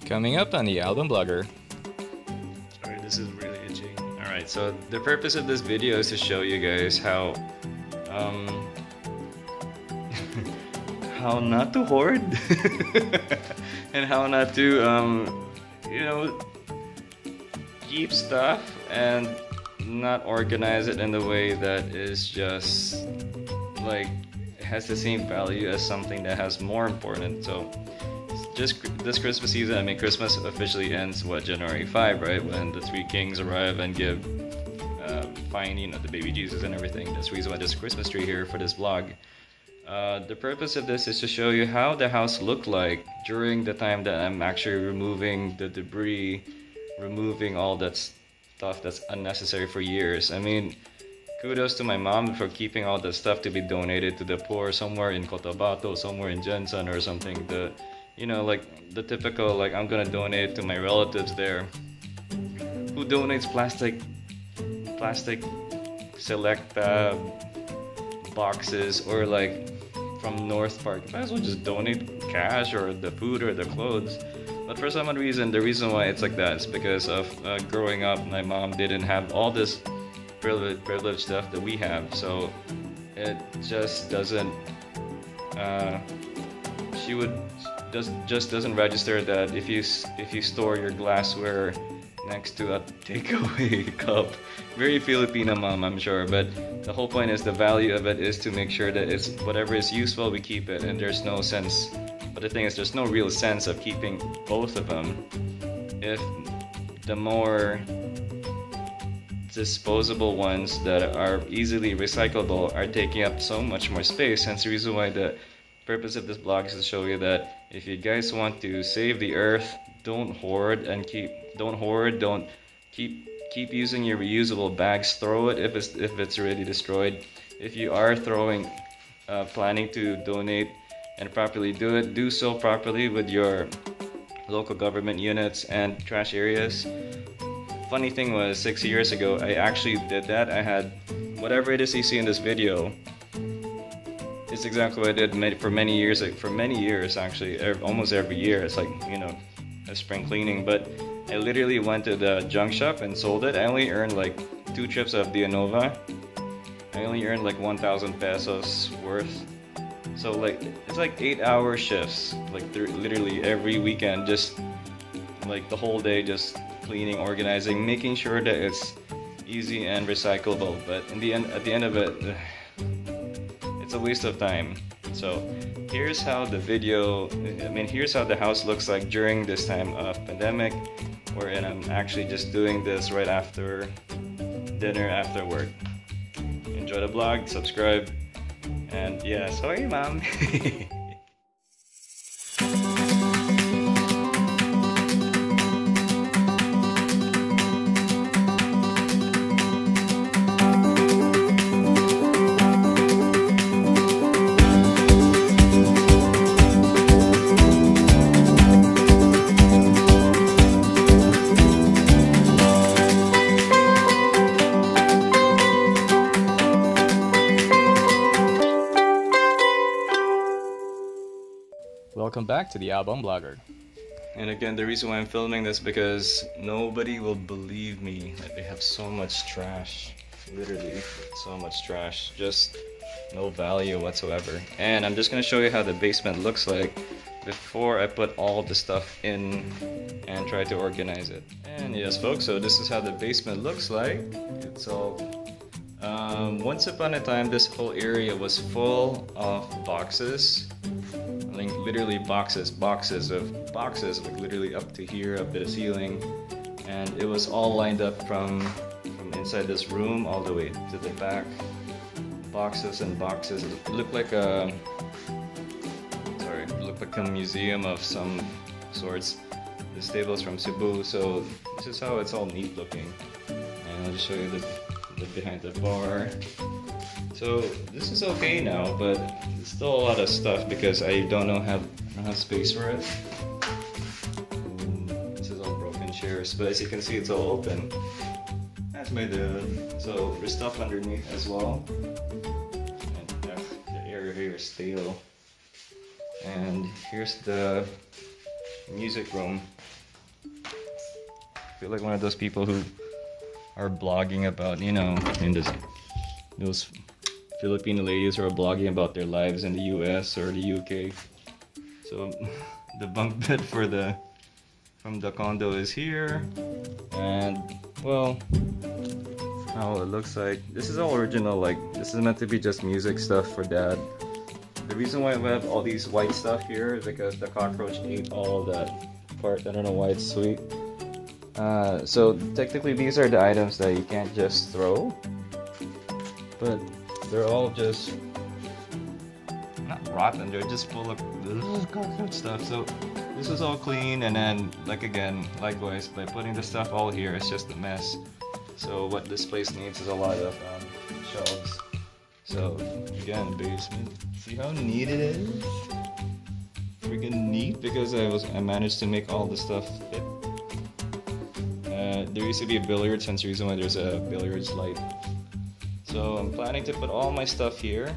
Coming up on the Album Blogger. Sorry, this is really itchy. Alright, so the purpose of this video is to show you guys how how not to hoard and how not to keep stuff and not organize it in the way that is just like has the same value as something that has more important. So just this Christmas season, I mean, Christmas officially ends January 5, right? When the three kings arrive and give find the baby Jesus and everything. That's the reason why there's a Christmas tree here for this vlog. The purpose of this is to show you how the house looked like during the time that I'm actually removing the debris, removing all that stuff that's unnecessary for years. I mean, kudos to my mom for keeping all the stuff to be donated to the poor somewhere in Cotabato, somewhere in Jensen or something. Like the typical, like, I'm gonna donate to my relatives there who donates plastic select boxes, or like from North Park. Might as well just donate cash or the food or the clothes. But for some odd reason, the reason why it's like that is because of growing up, my mom didn't have all this privileged stuff that we have, so it just doesn't just doesn't register that if you store your glassware next to a takeaway cup. Very Filipino mom, I'm sure, but the whole point is the value of it is to make sure that it's whatever is useful, we keep it, and there's no sense. But the thing is, there's no real sense of keeping both of them if the more disposable ones that are easily recyclable are taking up so much more space. Hence the reason why the purpose of this blog is to show you that if you guys want to save the earth, don't hoard and don't keep using your reusable bags. Throw it if it's already destroyed. If you are planning to donate and properly do so properly with your local government units and trash areas. Funny thing was, 6 years ago I actually did that. I had whatever it is you see in this video. It's exactly what I did for many years actually, almost every year. It's like, a spring cleaning, but I literally went to the junk shop and sold it. I only earned like 2 trips of the Innova. I only earned like 1,000 pesos worth. So like it's like 8-hour shifts, like literally every weekend, just like the whole day, just cleaning, organizing, making sure that it's easy and recyclable. But at the end of it, it's a waste of time. So here's how here's how the house looks like during this time of pandemic, wherein I'm actually just doing this right after dinner, after work. Enjoy the vlog, subscribe, and yeah, sorry mom. Welcome back to the Album Blogger. And again, the reason why I'm filming this because nobody will believe me that they have so much trash. Literally, so much trash. Just no value whatsoever. And I'm just gonna show you how the basement looks like before I put all the stuff in and try to organize it. And yes folks, so this is how the basement looks like. It's all once upon a time, this whole area was full of boxes. Like literally boxes, like literally up to here, up to the ceiling, and it was all lined up from inside this room all the way to the back. Boxes and boxes. It looked like a museum of some sorts. This table is from Cebu, so this is how it's all neat looking. And I'll just show you the behind the bar. So this is okay now, but it's still a lot of stuff because I don't have space for it. This is all broken chairs, but as you can see, it's all open. That's my dad. So there's stuff underneath as well. And the area here is stale. And here's the music room. feel like one of those people who are blogging about, you know, in this, those Filipino ladies who are blogging about their lives in the US or the UK. So the bunk bed from the condo is here, and well, how it looks like. This is all original. Like, this is meant to be just music stuff for Dad. The reason why we have all these white stuff here is because the cockroach ate all that part. I don't know why it's sweet. So technically these are the items that you can't just throw, but they're all just not rotten, they're just full of cockroach stuff. So this is all clean, and then like again, likewise, by putting the stuff all here, it's just a mess. So what this place needs is a lot of shelves. So again, basement. See how neat it is? Freaking neat, because I managed to make all the stuff fit. There used to be a billiards, hence the reason why there's a billiards light. So I'm planning to put all my stuff here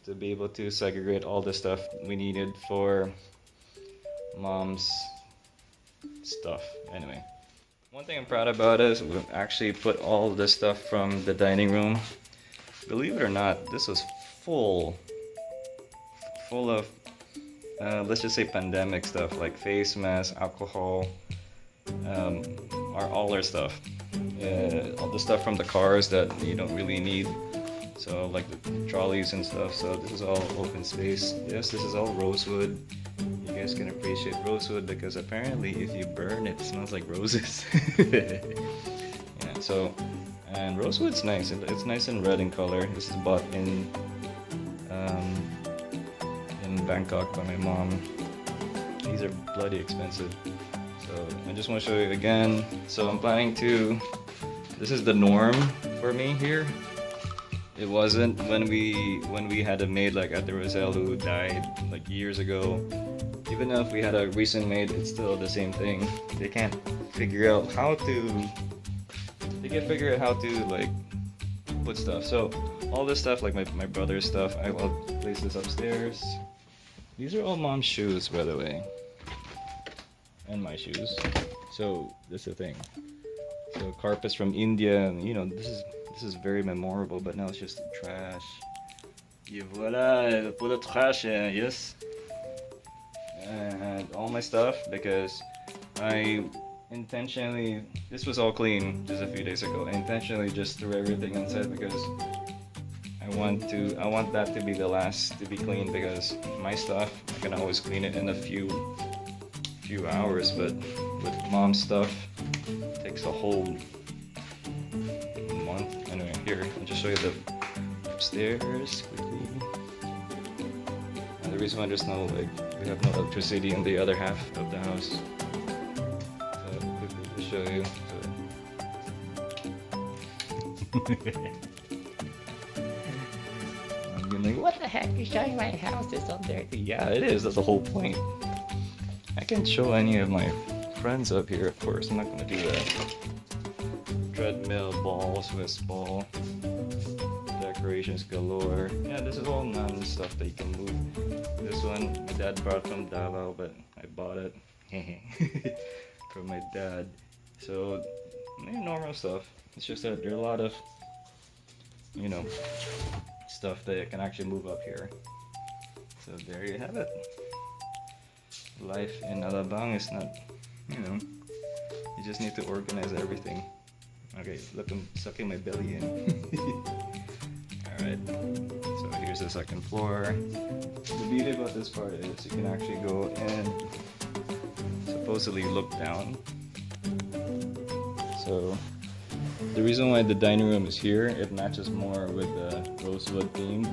to be able to segregate all the stuff we needed for Mom's stuff. Anyway, one thing I'm proud about is we've actually put all the stuff from the dining room. Believe it or not, this was full of let's just say pandemic stuff, like face masks, alcohol, all our stuff. All the stuff from the cars that you don't really need. So like the trolleys and stuff. So this is all open space. Yes, this is all rosewood. You guys can appreciate rosewood because apparently if you burn it, it smells like roses. Yeah, so, and rosewood's nice. It's nice and red in color. This is bought in Bangkok by my mom. These are bloody expensive. So I just want to show you again. So I'm planning to, this is the norm for me here. It wasn't when we had a maid like at the Roselle who died like years ago. Even if we had a recent maid, it's still the same thing. They can't figure out how to like put stuff. So all this stuff, like my brother's stuff, I'll place this upstairs. These are all Mom's shoes, by the way, and my shoes. So that's the thing. So carpets from India, and you know, this is very memorable, but now it's just trash. Et voilà, full of trash, yes. And all my stuff, because I intentionally, this was all clean just a few days ago. I intentionally just threw everything inside because I want that to be the last to be clean, because my stuff, I can always clean it in a few hours, but with Mom's stuff, it takes a whole month. Anyway, here, I'll just show you the upstairs quickly. And the reason why there's no, like, we have no electricity in the other half of the house. So, quickly to show you. I'm like, what the heck? You're showing my house is so dirty. Yeah, it is. That's the whole point. I can show any of my friends up here, of course. I'm not gonna do that. Treadmill, ball, Swiss ball, decorations galore. Yeah, this is all non stuff that you can move. This one my dad brought from Davao, but I bought it from my dad. So, normal stuff. It's just that there are a lot of, you know, stuff that can actually move up here. So there you have it. Life in Alabang is not, you know, you just need to organize everything. Okay, look, I'm sucking my belly in. Alright, so here's the second floor. The beauty about this part is you can actually go and supposedly look down. So the reason why the dining room is here, it matches more with the rosewood theme.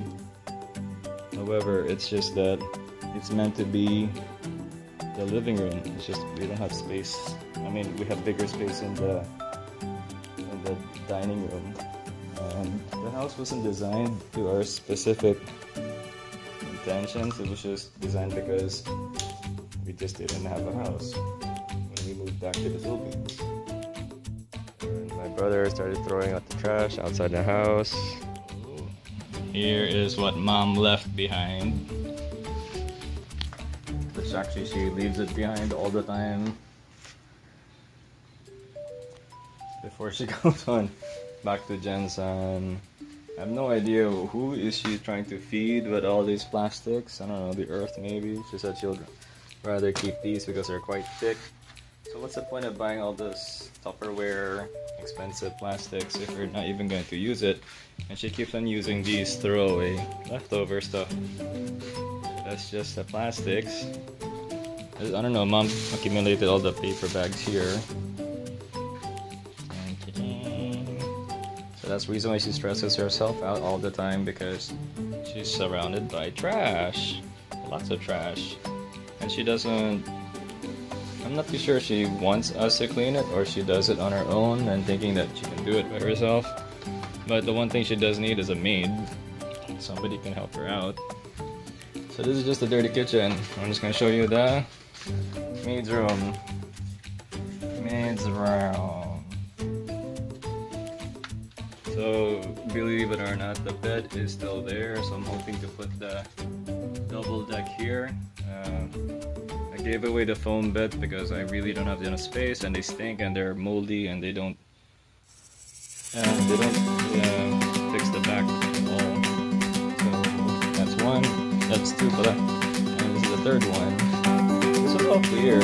However, it's just that it's meant to be the living room. It's just we don't have space. I mean, we have bigger space in the dining room. And the house wasn't designed to our specific intentions. It was just designed because we just didn't have a house when we moved back to the Philippines. My brother started throwing out the trash outside the house. Here is what Mom left behind. which actually she leaves it behind all the time before she goes on back to Jensen. I have no idea who is she trying to feed with all these plastics. I don't know, the earth maybe. She said she'll rather keep these because they're quite thick. So what's the point of buying all this Tupperware, expensive plastics if you're not even going to use it? And she keeps on using these throwaway leftover stuff. That's just the plastics. I don't know, Mom accumulated all the paper bags here. So that's the reason why she stresses herself out all the time, because she's surrounded by trash. Lots of trash. And she doesn't... I'm not too sure she wants us to clean it or she does it on her own and thinking that she can do it by herself. But the one thing she does need is a maid. Somebody can help her out. So this is just a dirty kitchen. I'm just gonna show you the maid's room. Maid's room. So believe it or not, the bed is still there. So I'm hoping to put the double deck here. I gave away the foam bed because I really don't have enough space, and they stink and they're moldy and they don't fix the back at all. So that's one, that's two, and this is the third one. This is all clear.